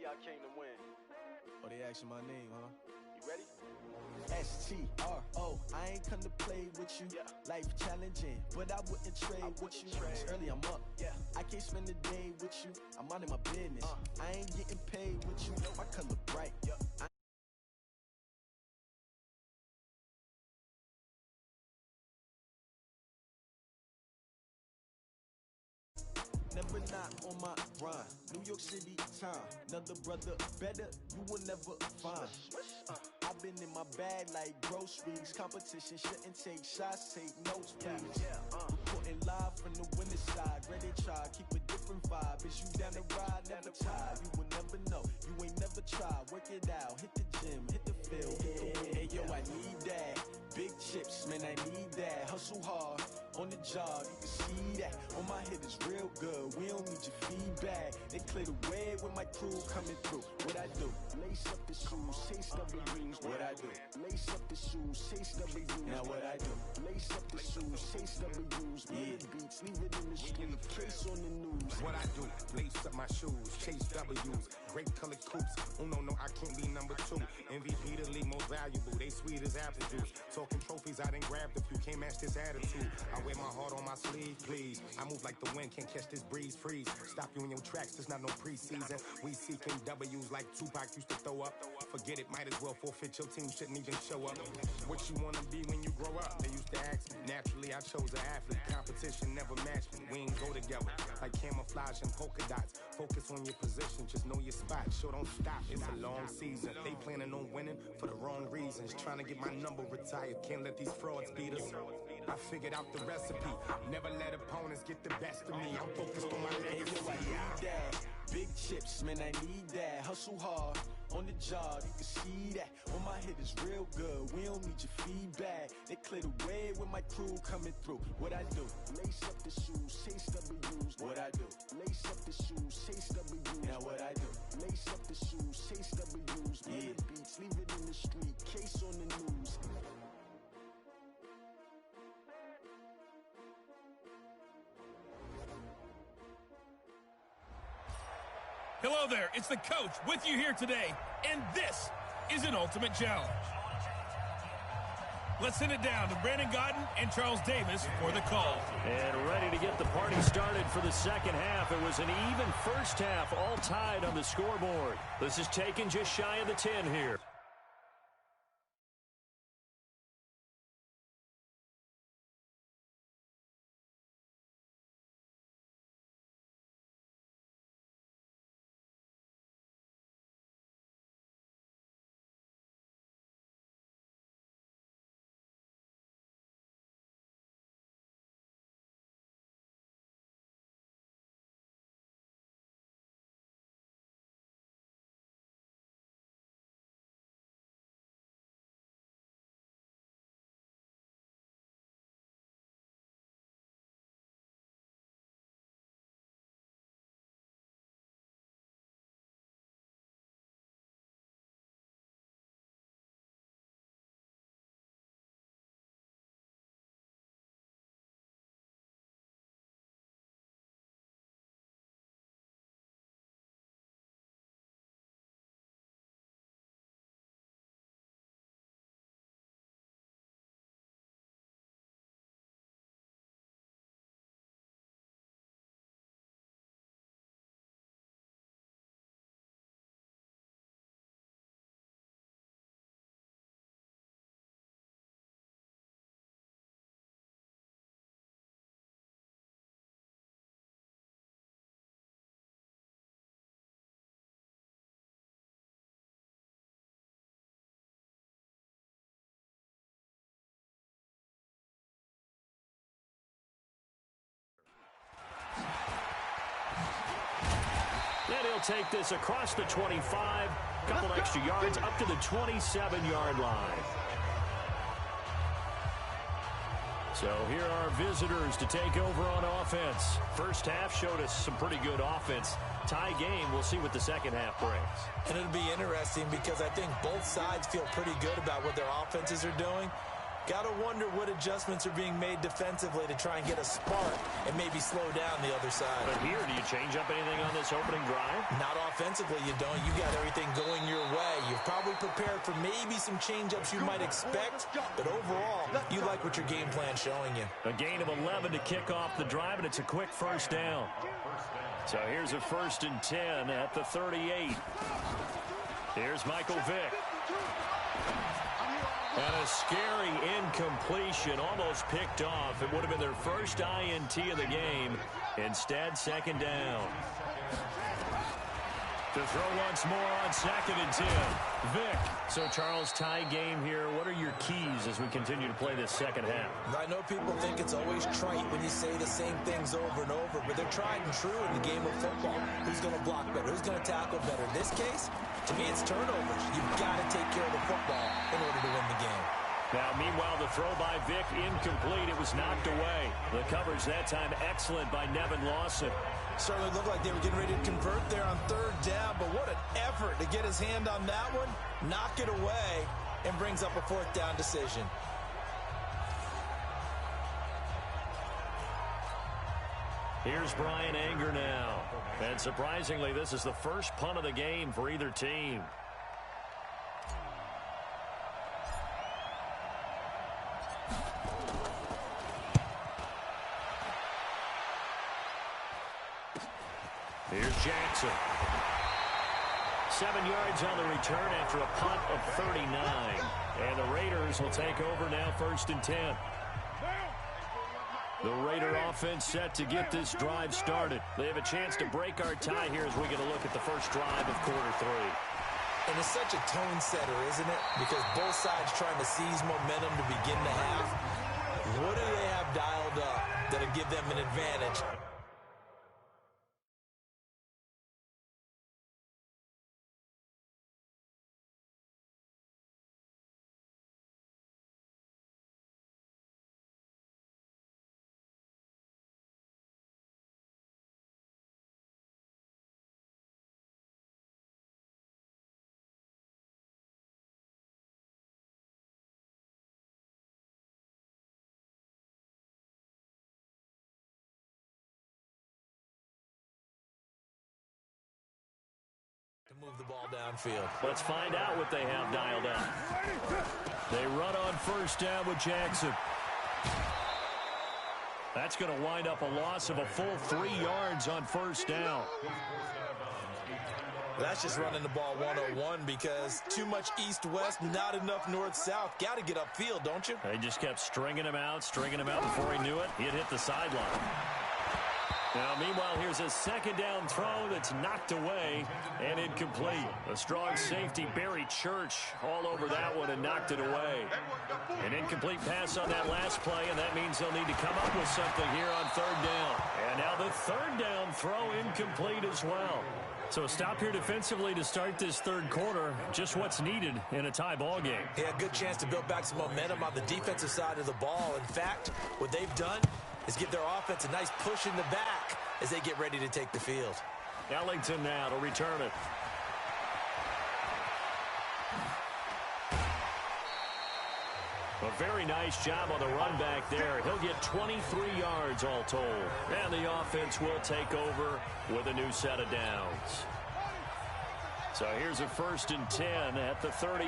I came to win. Oh, they asking my name, huh? You ready? S-T-R-O, I ain't come to play with you. Yeah. Life challenging, but I wouldn't trade with you. It's early, I'm up. Yeah. I can't spend a day with you. I'm out of my business. I ain't getting paid with you. My color bright. Yeah. Never not on my grind. New York City time. Another brother better, you will never find. I've been in my bag like groceries. Competition shouldn't take shots, take notes, please. Reporting live from the winning side. Ready to try, keep a different vibe. Is you down the ride, never tired. You will never know, you ain't never tried. Work it out, hit the gym, hit the field, hit the win. Hey yo, I need that. Big chips, man, I need that. Hustle hard, on the job, you can see that. On my head is real good, we don't need your feedback. They clear the way with my crew coming through. What I do? Lace up the shoes, chase W's. What I do? Lace up the shoes, chase W's. Now what I do? Lace up the shoes, chase W's. Yeah, beats, leave it in the street, case on the news. What I do? Lace up my shoes, chase W's. Great colored coops. Oh no, I can't be number 2. MVP the league most valuable. They sweet as apple juice. Talking trophies, I done grabbed a few. Can't match this attitude. I wear my heart on my sleeve, please. I move like the wind, can't catch this breeze. Freeze. Stop you in your tracks. There's not no preseason. We seeking W's like Tupac used to throw up. Forget it, might as well forfeit. Your team shouldn't even show up. What you wanna be when you grow up? They used to ask me. Naturally, I chose an athlete. Competition never matched me. We ain't go together like camouflage and polka dots. Focus on your position, just know your spot. Sure, don't stop. It's a long season. They planning on winning for the wrong reasons. Trying to get my number retired. Can't let these frauds beat us. I figured out the recipe. Never let opponents get the best of me. I'm focused on my legacy. I need that. Big chips, man, I need that. Hustle hard, on the job, you can see that. On my head is real good, we don't need your feedback. They clear the way with my crew coming through. What I do? Lace up the shoes, chase W's. What I do? Lace up the shoes, chase W's. Now what I do? Lace up the shoes, chase W's. Yeah, beats, leave it in the street, case on the news. Hello there, it's the coach with you here today, and this is an ultimate challenge. Let's send it down to Brandon Godden and Charles Davis for the call. And ready to get the party started for the second half. It was an even first half, all tied on the scoreboard. This is taken just shy of the 10 here. And he'll take this across the 25, couple extra yards up to the 27-yard line. So here are visitors to take over on offense. First half showed us some pretty good offense. Tie game, we'll see what the second half brings. And it'll be interesting because I think both sides feel pretty good about what their offenses are doing. Got to wonder what adjustments are being made defensively to try and get a spark and maybe slow down the other side. But here, do you change up anything on this opening drive? Not offensively, you don't. You got everything going your way. You've probably prepared for maybe some change-ups you might expect, but overall, you like what your game plan's showing you. A gain of 11 to kick off the drive, and it's a quick first down. So here's a 1st and 10 at the 38. Here's Michael Vick. And a scary incompletion, almost picked off. It would have been their first INT of the game. Instead, 2nd down. To throw once more on 2nd and 10. Vick. So, Charles, tie game here. What are your keys as we continue to play this second half? I know people think it's always trite when you say the same things over and over, but they're tried and true in the game of football. Who's going to block better? Who's going to tackle better? In this case, to me, it's turnovers. You've got to take care of the football in order to win the game. Now, meanwhile, the throw by Vick incomplete. It was knocked away. The coverage that time excellent by Nevin Lawson. Certainly looked like they were getting ready to convert there on 3rd down, but what an effort to get his hand on that one, knock it away, and brings up a 4th down decision. Here's Brian Anger now. And surprisingly, this is the first punt of the game for either team. Here's Jackson. 7 yards on the return after a punt of 39. And the Raiders will take over now 1st and 10. The Raider offense set to get this drive started. They have a chance to break our tie here as we get a look at the first drive of quarter 3. And it's such a tone setter, isn't it? Because both sides trying to seize momentum to begin the half. What do they have dialed up that'll give them an advantage? To move the ball downfield. Let's find out what they have dialed up. They run on 1st down with Jackson. That's going to wind up a loss of a full 3 yards on 1st down. That's just running the ball 101 because too much east-west, not enough north-south. Got to get upfield, don't you? They just kept stringing him out before he knew it. He'd hit the sideline. Now, meanwhile, here's a 2nd down throw that's knocked away and incomplete. A strong safety, Barry Church, all over that one and knocked it away. An incomplete pass on that last play, and that means they'll need to come up with something here on 3rd down. And now the 3rd down throw incomplete as well. So a stop here defensively to start this 3rd quarter. Just what's needed in a tie ball game. Yeah, good chance to build back some momentum on the defensive side of the ball. In fact, what they've done is give their offense a nice push in the back as they get ready to take the field. Ellington now to return it. A very nice job on the run back there. He'll get 23 yards all told. And the offense will take over with a new set of downs. So here's a 1st and 10 at the 38.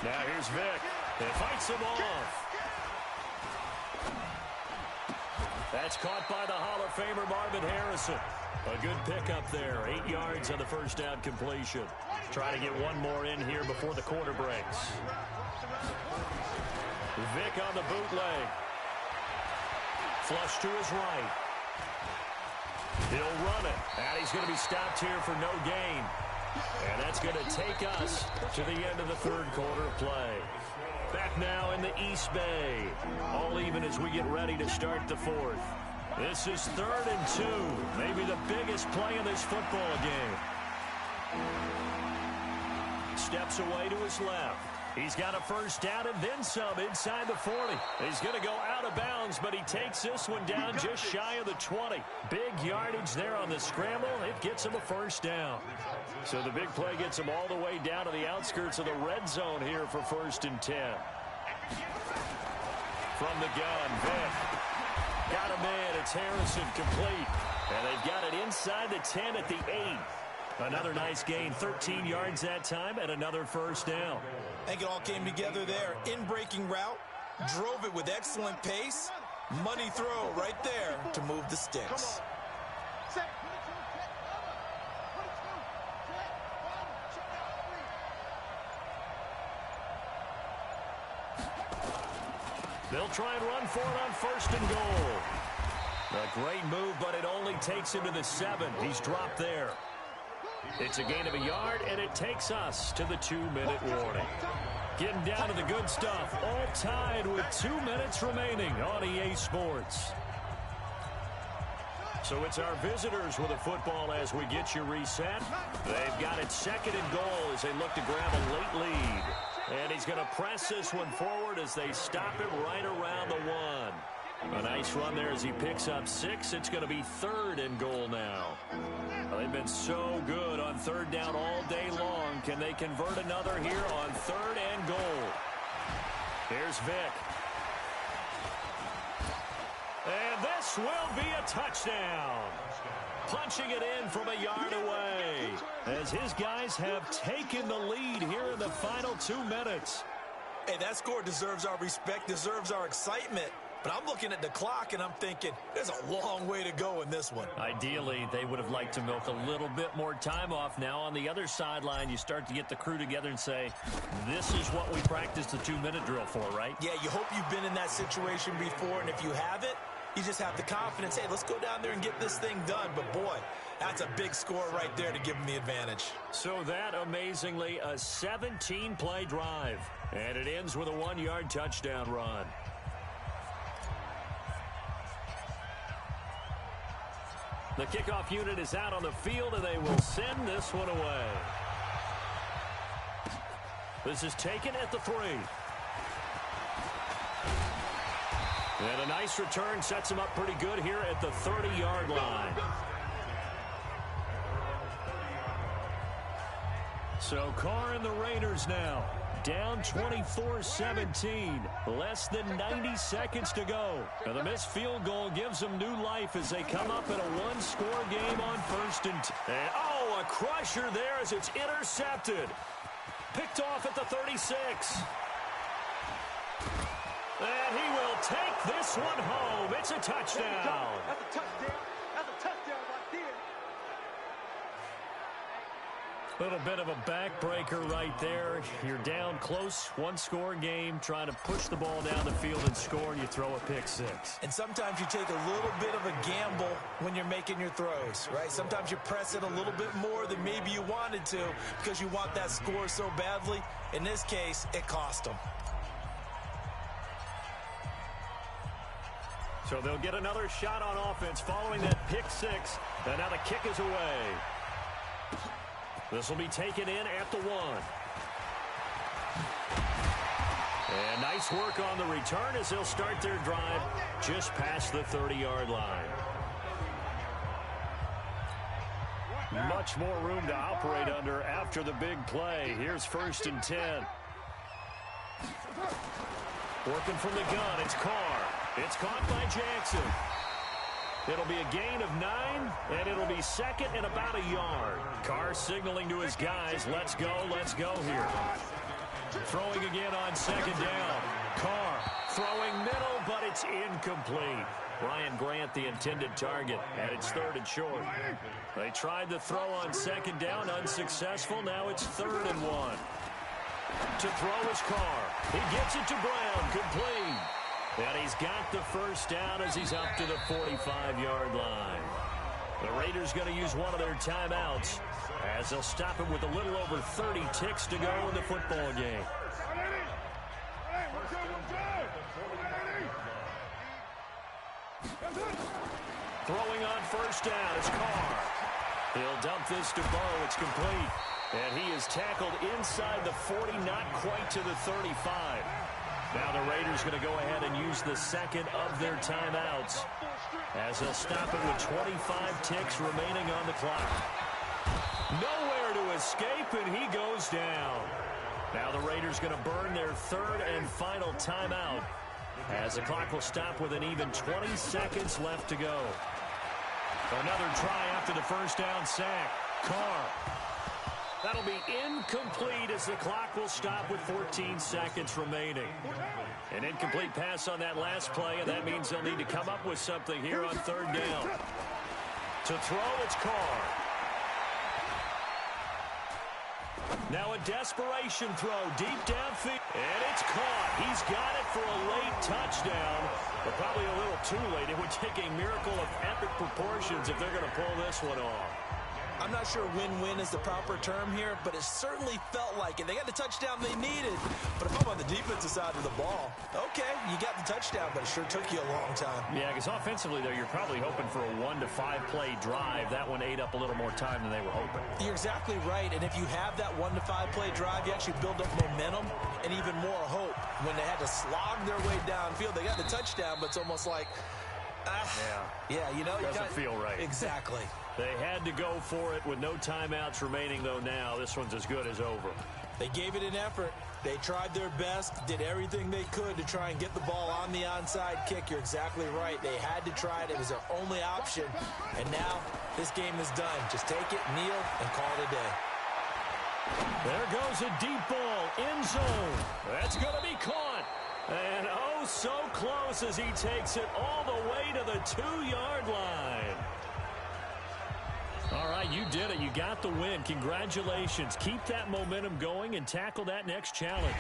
Now here's Vick. He fights him off. That's caught by the Hall of Famer Marvin Harrison. A good pickup there. 8 yards on the 1st down completion. Try to get one more in here before the quarter breaks. Vick on the bootleg. Flush to his right. He'll run it. And he's going to be stopped here for no gain. And that's going to take us to the end of the 3rd quarter of play. Back now in the East Bay. All even as we get ready to start the 4th. This is 3rd and 2. Maybe the biggest play in this football game. Steps away to his left. He's got a first down and then some inside the 40. He's going to go out of bounds, but he takes this one down just shy of the 20. Big yardage there on the scramble. It gets him a first down. So the big play gets him all the way down to the outskirts of the red zone here for 1st and 10. From the gun, Vick. Got him in. It's Harrison complete. And they've got it inside the 10 at the 8. Another nice gain, 13 yards that time, and another first down. I think it all came together there. In-breaking route, drove it with excellent pace. Money throw right there to move the sticks. They'll try and run for it on 1st and goal. A great move, but it only takes him to the 7. He's dropped there. It's a gain of a yard, and it takes us to the 2-minute warning. Getting down to the good stuff, all tied with 2 minutes remaining on EA Sports. So it's our visitors with a football as we get you reset. They've got it 2nd and goal as they look to grab a late lead. And he's going to press this one forward as they stop him right around the 1. A nice run there as he picks up 6. It's going to be 3rd and goal now. They've been so good on 3rd down all day long. Can they convert another here on 3rd and goal? Here's Vick. And this will be a touchdown. Punching it in from a yard away as his guys have taken the lead here in the final 2 minutes. Hey, that score deserves our respect, deserves our excitement. But I'm looking at the clock, and I'm thinking there's a long way to go in this one. Ideally, they would have liked to milk a little bit more time off. Now, on the other sideline, you start to get the crew together and say, this is what we practiced the 2-minute drill for, right? Yeah, you hope you've been in that situation before, and if you haven't, you just have the confidence, hey, let's go down there and get this thing done. But, boy, that's a big score right there to give them the advantage. So that, amazingly, a 17-play drive. And it ends with a 1-yard touchdown run. The kickoff unit is out on the field, and they will send this one away. This is taken at the 3. And a nice return sets him up pretty good here at the 30-yard line. So Carr and the Raiders now down 24-17. Less than 90 seconds to go. And the missed field goal gives them new life as they come up in a 1-score game on 1st and 10. Oh, a crusher there as it's intercepted. Picked off at the 36. And he will take this one home. It's a touchdown. That's a touchdown. That's a touchdown right there. Little bit of a backbreaker right there. You're down close, 1-score game, trying to push the ball down the field and score, and you throw a pick 6. And sometimes you take a little bit of a gamble when you're making your throws, right? Sometimes you press it a little bit more than maybe you wanted to because you want that score so badly. In this case, it cost them. So they'll get another shot on offense following that pick 6, and now the kick is away. This will be taken in at the 1. And nice work on the return as they'll start their drive just past the 30-yard line. Much more room to operate under after the big play. Here's 1st and 10. Working from the gun, it's Carr. It's caught by Jackson. It'll be a gain of 9, and it'll be 2nd and about a yard. Carr signaling to his guys, let's go here. Throwing again on 2nd down. Carr throwing middle, but it's incomplete. Ryan Grant, the intended target, and it's 3rd and short. They tried the throw on 2nd down, unsuccessful. Now it's 3rd and 1. To throw is Carr. He gets it to Brown, complete. And he's got the first down as he's up to the 45-yard line. The Raiders going to use one of their timeouts as they'll stop him with a little over 30 ticks to go in the football game. Throwing on 1st down is Carr. He'll dump this to Bo. It's complete. And he is tackled inside the 40, not quite to the 35. Now the Raiders going to go ahead and use the second of their timeouts as they'll stop it with 25 ticks remaining on the clock. Nowhere to escape, and he goes down. Now the Raiders going to burn their third and final timeout as the clock will stop with an even 20 seconds left to go. Another try after the first down sack. Carr. That'll be incomplete as the clock will stop with 14 seconds remaining. An incomplete pass on that last play, and that means they'll need to come up with something here on third down. To throw, it's Carr. Now a desperation throw deep downfield, and it's caught. He's got it for a late touchdown, but probably a little too late. It would take a miracle of epic proportions if they're going to pull this one off. I'm not sure win-win is the proper term here, but it certainly felt like it. They got the touchdown they needed, but if I'm on the defensive side of the ball, okay, you got the touchdown, but it sure took you a long time. Yeah, because offensively, though, you're probably hoping for a 1 to 5 play drive. That one ate up a little more time than they were hoping. You're exactly right, and if you have that 1 to 5 play drive, you actually build up momentum and even more hope. When they had to slog their way downfield, they got the touchdown, but it's almost like, yeah, you know, doesn't feel right. Exactly. They had to go for it with no timeouts remaining, though. Now this one's as good as over. They gave it an effort. They tried their best, did everything they could to try and get the ball on the onside kick. You're exactly right. They had to try it. It was their only option. And now this game is done. Just take it, kneel, and call it a day. There goes a deep ball, end zone. That's going to be caught. And oh, so close as he takes it all the way to the 2-yard line. All right, you did it. You got the win. Congratulations. Keep that momentum going and tackle that next challenge.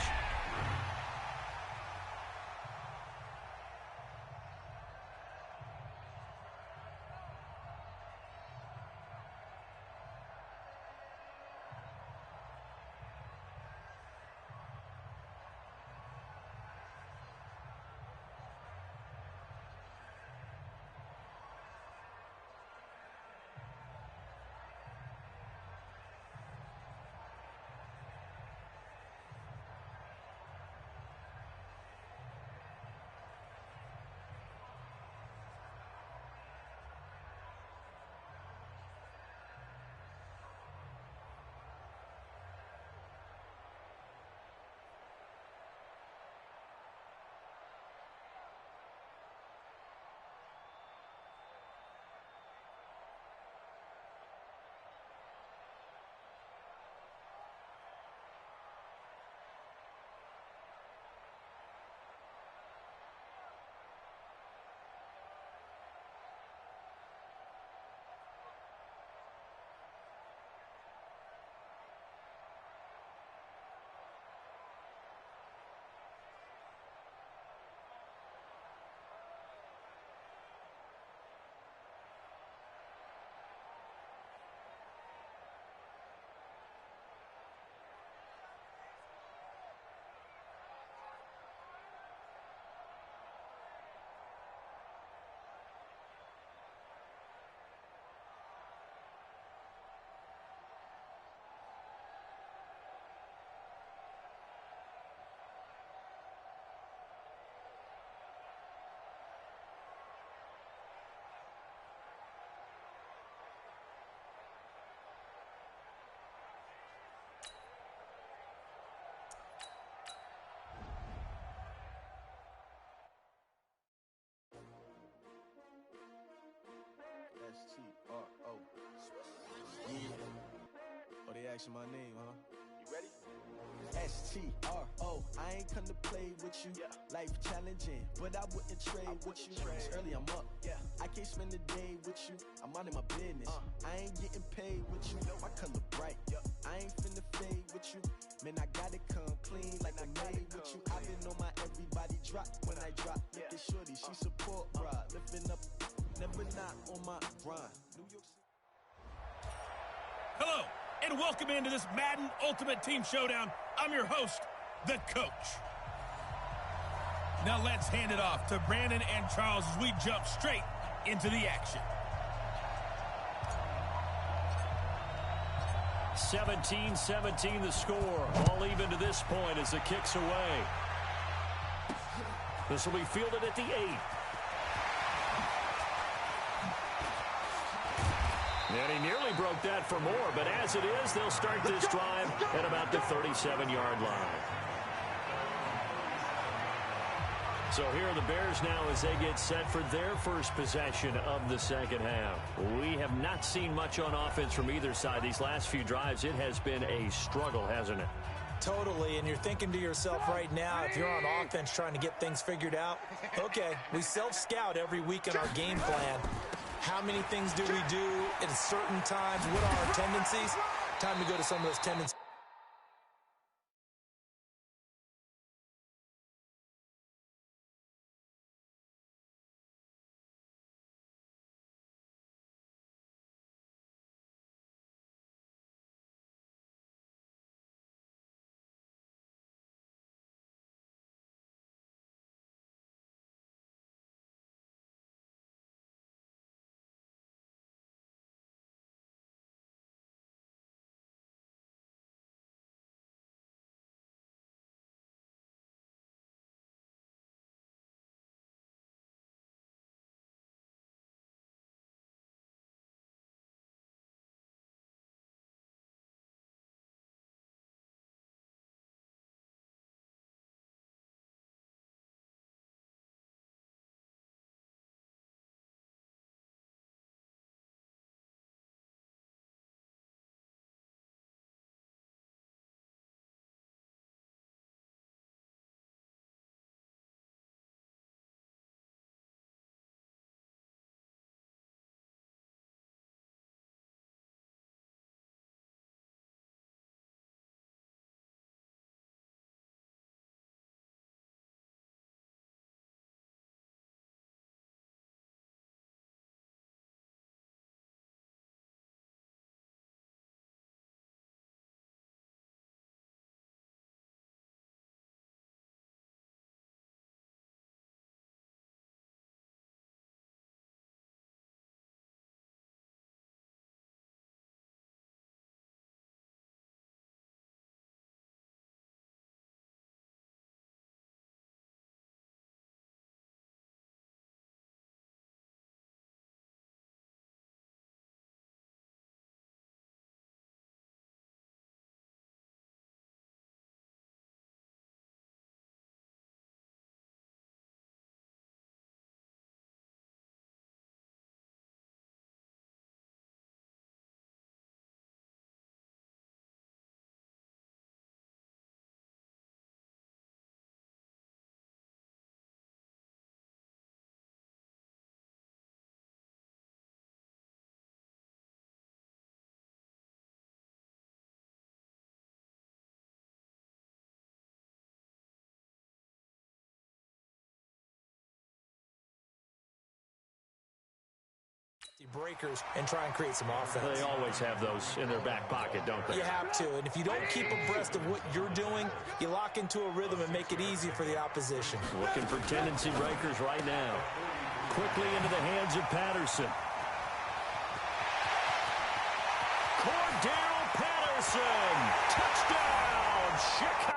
S-T-R-O. Yeah. Oh, they asking my name, huh? You ready? S-T-R-O. I ain't come to play with you. Yeah. Life challenging, but I wouldn't trade with you. It's early, I'm up. Yeah. I can't spend the day with you. I'm minding my business. I ain't getting paid with you. My color bright. I ain't finna fade with you. Man, I gotta come clean like I made with you. I been on my everybody drop when I drop. Look at shorty, she support ride. Lifting up, never not on my grind. New York City. Hello, and welcome into this Madden Ultimate Team Showdown. I'm your host, the Coach. Now let's hand it off to Brandon and Charles as we jump straight into the action. 17-17 the score. All even to this point as the kick's away. This will be fielded at the 8. And he nearly broke that for more, but as it is, they'll start this drive at about the 37-yard line. So here are the Bears now as they get set for their first possession of the second half. We have not seen much on offense from either side. These last few drives, it has been a struggle, hasn't it? Totally, and you're thinking to yourself right now, if you're on offense trying to get things figured out, okay, we self-scout every week in our game plan. How many things do we do at certain times? What are our tendencies? Time to go to some of those tendencies. Breakers and try and create some offense. They always have those in their back pocket, don't they? You have to, and if you don't keep abreast of what you're doing, you lock into a rhythm and make it easy for the opposition. Looking for tendency breakers right now. Quickly into the hands of Patterson. Cordell Patterson! Touchdown! Chicago!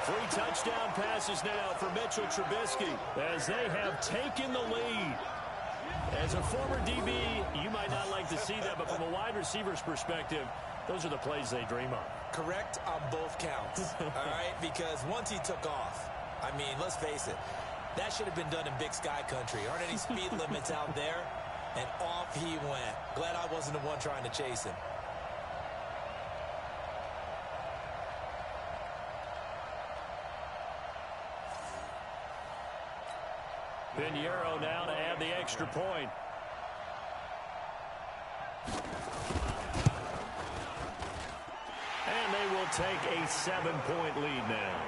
Three touchdown passes now for Mitchell Trubisky as they have taken the lead. As a former DB, you might not like to see that, but from a wide receiver's perspective, those are the plays they dream of. Correct on both counts, all right? Because once he took off, I mean, let's face it, that should have been done in Big Sky country. Aren't any speed limits out there? And off he went. Glad I wasn't the one trying to chase him. Pinheiro now to add the extra point. And they will take a 7-point lead now.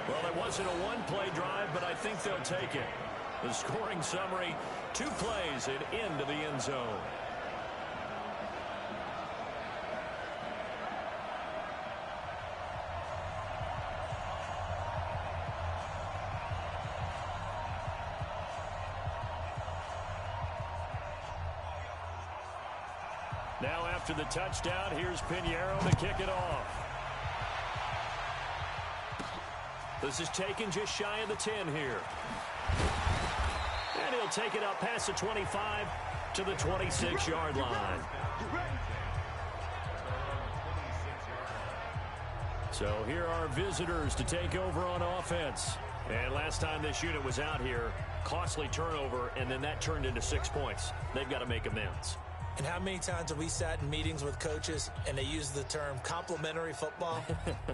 Well, it wasn't a one-play drive, but I think they'll take it. The scoring summary, 2 plays and into the end zone. Now after the touchdown, here's Pinheiro to kick it off. This is taken just shy of the 10 here. And he'll take it up past the 25 to the 26-yard line. So here are visitors to take over on offense. And last time this unit was out here, costly turnover, and then that turned into 6 points. They've got to make amends. And how many times have we sat in meetings with coaches and they use the term complementary football?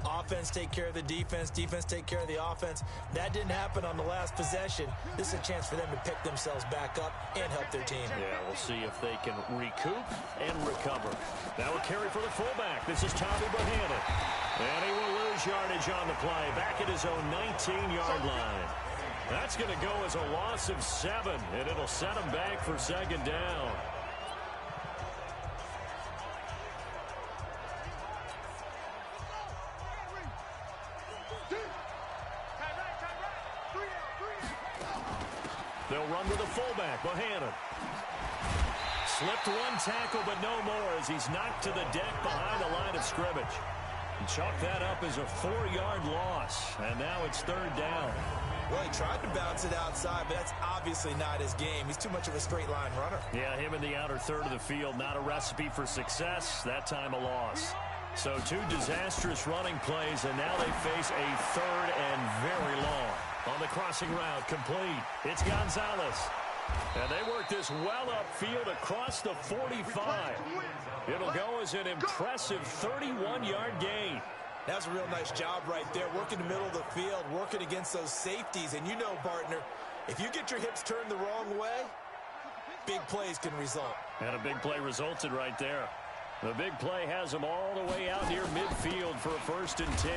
Offense take care of the defense, defense take care of the offense. That didn't happen on the last possession. This is a chance for them to pick themselves back up and help their team. Yeah, we'll see if they can recoup and recover. Now a carry for the fullback. This is Tommy Bohannon. And he will lose yardage on the play. Back at his own 19-yard line. That's going to go as a loss of 7, and it'll set him back for second down. They'll run with a fullback, Bohannon. Slipped one tackle, but no more as he's knocked to the deck behind the line of scrimmage. And chalk that up as a 4-yard loss, and now it's third down. Well, he tried to bounce it outside, but that's obviously not his game. He's too much of a straight-line runner. Yeah, him in the outer third of the field, not a recipe for success. That time a loss. So 2 disastrous running plays, and now they face a third and very long. On the crossing route, complete. It's Gonzalez. And they work this well upfield across the 45. It'll go as an impressive 31-yard gain. That's a real nice job right there, working the middle of the field, working against those safeties. And you know, partner, if you get your hips turned the wrong way, big plays can result. And a big play resulted right there. The big play has them all the way out near midfield for a 1st and 10.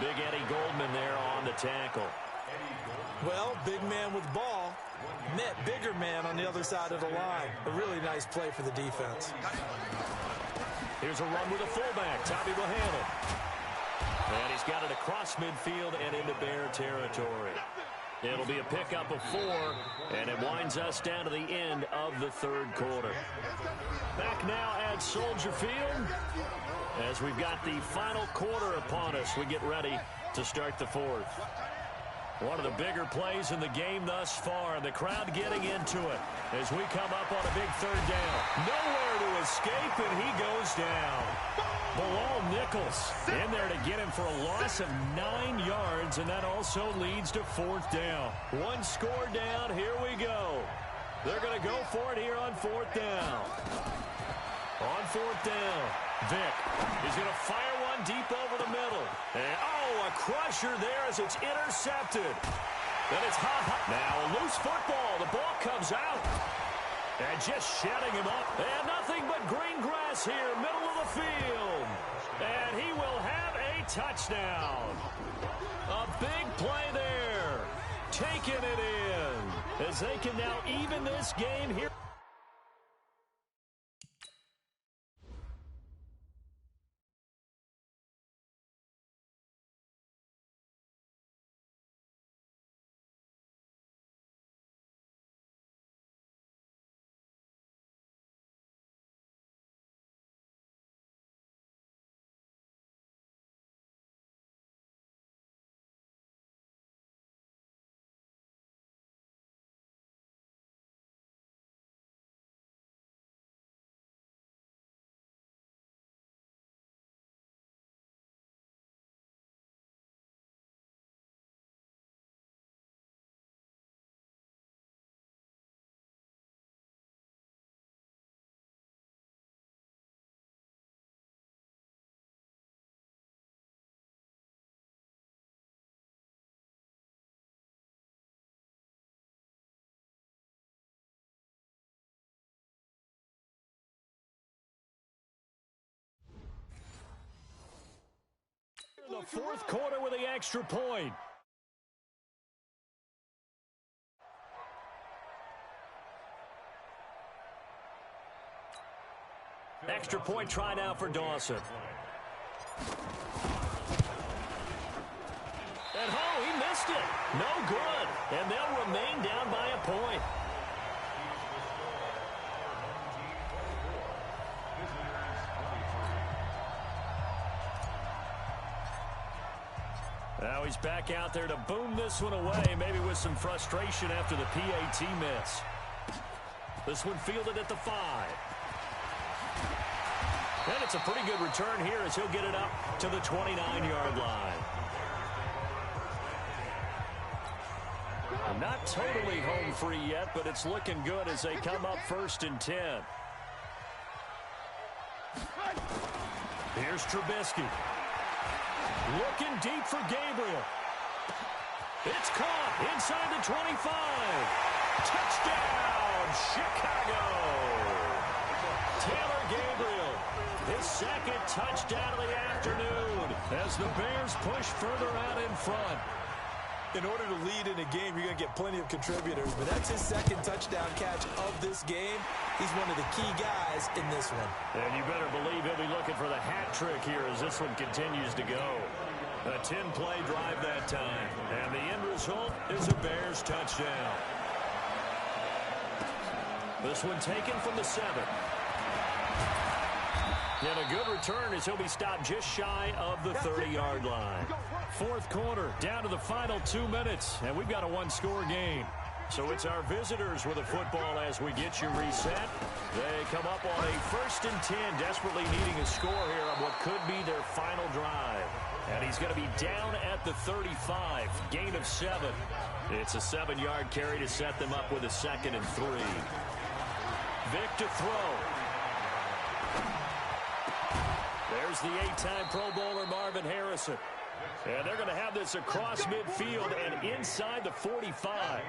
Big Eddie Goldman there on the tackle. Well, big man with ball met bigger man on the other side of the line. A really nice play for the defense. Here's a run with a fullback, Tommy Bohannon. And he's got it across midfield and into Bear territory. It'll be a pickup of 4, and it winds us down to the end of the third quarter. Back now at Soldier Field as we've got the final quarter upon us. We get ready to start the fourth. One of the bigger plays in the game thus far, and the crowd getting into it as we come up on a big third down. Nowhere to escape, and he goes down. Bilal Nichols in there to get him for a loss of 9 yards, and that also leads to 4th down. 1 score down, here we go. They're going to go for it here on 4th down. On 4th down, Vick is going to fire one deep over the middle. And, oh, a crusher there as it's intercepted. Then it's hot. Now a loose football. The ball comes out. And just shutting him up. And nothing but green grass here, middle of the field. And he will have a touchdown. A big play there. Taking it in as they can now even this game here. the fourth quarter with the extra point. Extra point try now for Dawson. And he missed it. No good. And they'll remain down by a point. Now he's back out there to boom this one away, maybe with some frustration after the PAT miss. This one fielded at the 5. And it's a pretty good return here as he'll get it up to the 29-yard line. Not totally home free yet, but it's looking good as they come up 1st and 10. Here's Trubisky. Looking deep for Gabriel. It's caught inside the 25. Touchdown, Chicago. Taylor Gabriel, his second touchdown of the afternoon as the Bears push further out in front. In order to lead in a game, you're going to get plenty of contributors, but that's his second touchdown catch of this game. He's one of the key guys in this one. And you better believe he'll be looking for the hat trick here as this one continues to go. A 10-play drive that time, and the end result is a Bears touchdown. This one taken from the 7. And a good return as he'll be stopped just shy of the 30-yard line. Fourth quarter, down to the final 2 minutes, and we've got a one-score game. So it's our visitors with the football as we get you reset. They come up on a 1st and 10, desperately needing a score here on what could be their final drive. And he's going to be down at the 35, gain of 7. It's a 7-yard carry to set them up with a 2nd and 3. Vic to throw. There's the 8-time Pro Bowler Marvin Harrison. And they're going to have this across midfield and inside the 45.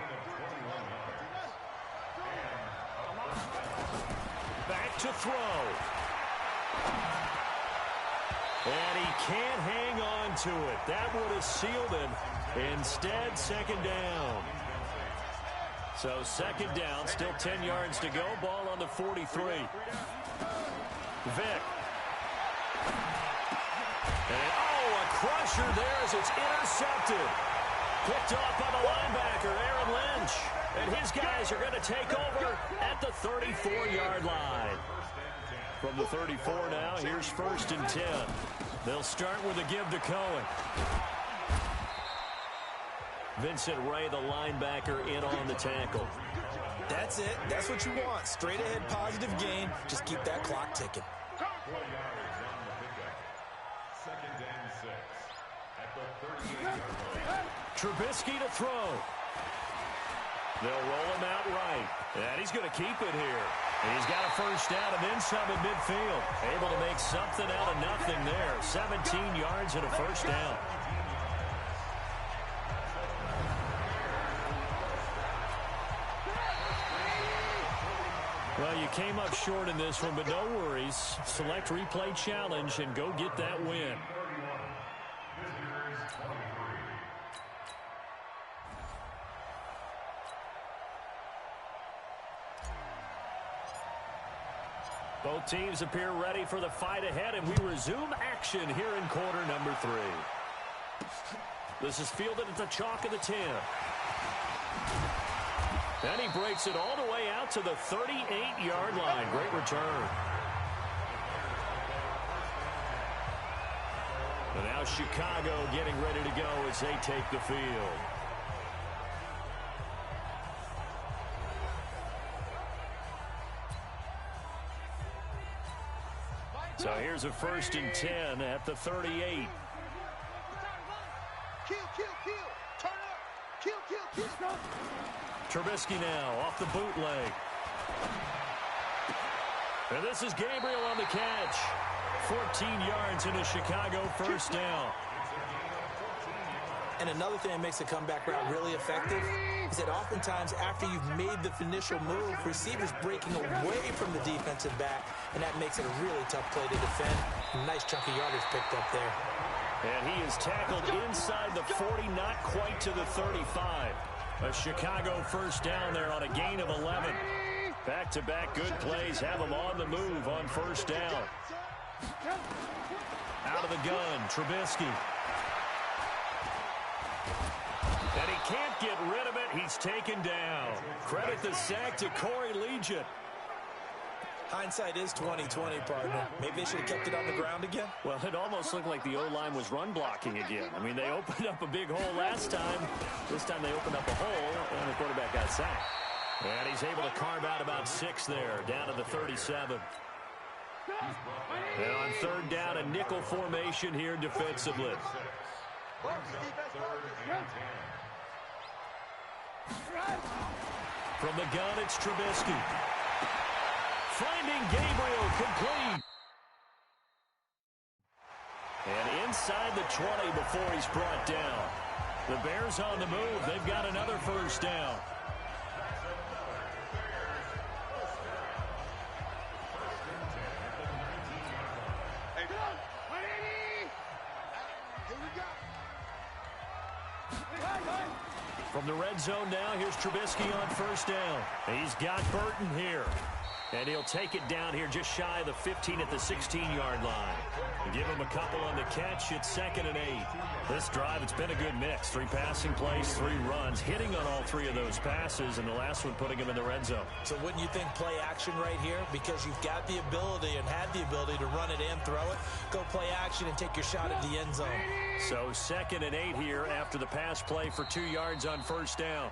Back to throw. And he can't hang on to it. That would have sealed it. Instead, 2nd down. So 2nd down, still 10 yards to go. Ball on the 43. Vic. And, a crusher there as it's intercepted. Picked off by the linebacker, Aaron Lynch. And his guys are going to take over at the 34-yard line. From the 34 now, here's 1st and 10. They'll start with a give to Cohen. Vincent Ray, the linebacker, in on the tackle. That's it. That's what you want. Straight ahead, positive gain. Just keep that clock ticking. Trubisky to throw. They'll roll him out right. And he's going to keep it here. He's got a 1st down and then some in midfield. Able to make something out of nothing there. 17 yards and a 1st down. Well, you came up short in this one, but no worries. Select replay challenge and go get that win. Both teams appear ready for the fight ahead, and we resume action here in quarter number 3. This is fielded at the chalk of the 10. And he breaks it all the way out to the 38-yard line. Great return. And now Chicago getting ready to go as they take the field. So here's a 1st and 10 at the 38. Trubisky now off the bootleg. And this is Gabriel on the catch. 14 yards in a Chicago 1st down. And another thing that makes a comeback route really effective is that oftentimes after you've made the initial move, receivers breaking away from the defensive back, and that makes it a really tough play to defend. Nice chunk of yardage picked up there. And he is tackled inside the 40, not quite to the 35. A Chicago first down there on a gain of 11. Back-to-back good plays have him on the move on first down. Out of the gun, Trubisky. And he can't get rid of it. He's taken down. Credit the sack to Corey Legion. Hindsight is 20/20, partner. Maybe they should have kept it on the ground again. Well, it almost looked like the O-line was run blocking again. I mean, they opened up a big hole last time. This time they opened up a hole, and the quarterback got sacked. And he's able to carve out about 6 there, down to the 37. And on third down, a nickel formation here defensively. From the gun, it's Trubisky. Finding Gabriel, complete. And inside the 20 before he's brought down. The Bears on the move. They've got another first down. From the red zone now, here's Trubisky on first down. He's got Burton here. And he'll take it down here just shy of the 15 at the 16-yard line. Give him a couple on the catch. It's 2nd and 8. This drive, it's been a good mix. 3 passing plays, 3 runs, hitting on all 3 of those passes, and the last one putting him in the red zone. So wouldn't you think play action right here? Because you've got the ability and had the ability to run it and throw it. Go play action and take your shot at the end zone. So 2nd and 8 here after the pass play for 2 yards on first down.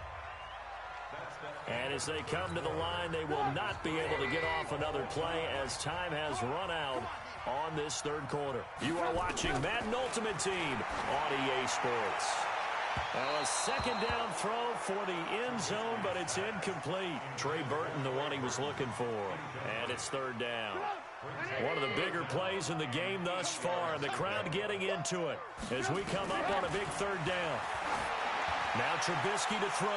And as they come to the line, they will not be able to get off another play as time has run out on this third quarter. You are watching MaDdEN Ultimate Team on EA Sports. Now a 2nd down throw for the end zone, but it's incomplete. Trey Burton, the one he was looking for. And it's 3rd down. One of the bigger plays in the game thus far, and the crowd getting into it as we come up on a big 3rd down. Now Trubisky to throw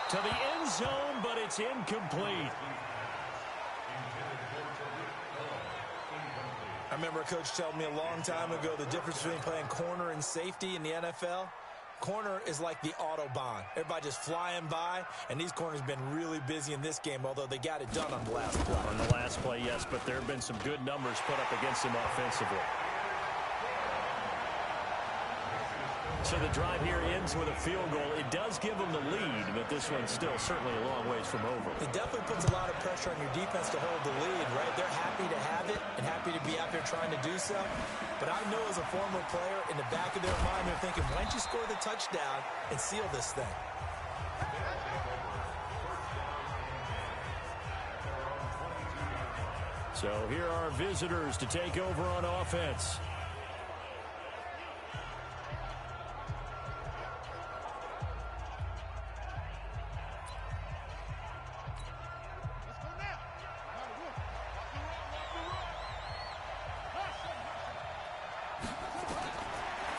to the end zone, but it's incomplete. I remember a coach telling me a long time ago the difference between playing corner and safety in the NFL. Corner is like the Autobahn. Everybody just flying by, and these corners have been really busy in this game, although they got it done on the last play. On the last play, yes, but there have been some good numbers put up against them offensively. So the drive here ends with a field goal. It does give them the lead, but this one's still certainly a long ways from over. It definitely puts a lot of pressure on your defense to hold the lead, right? They're happy to have it and happy to be out there trying to do so. But I know as a former player, in the back of their mind, they're thinking, why don't you score the touchdown and seal this thing? So here are our visitors to take over on offense.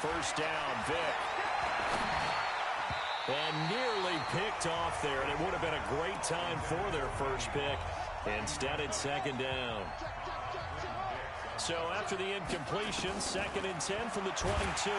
First down, Vic. And nearly picked off there, and it would have been a great time for their first pick. Instead, it's 2nd down. So after the incompletion, 2nd and 10 from the 22.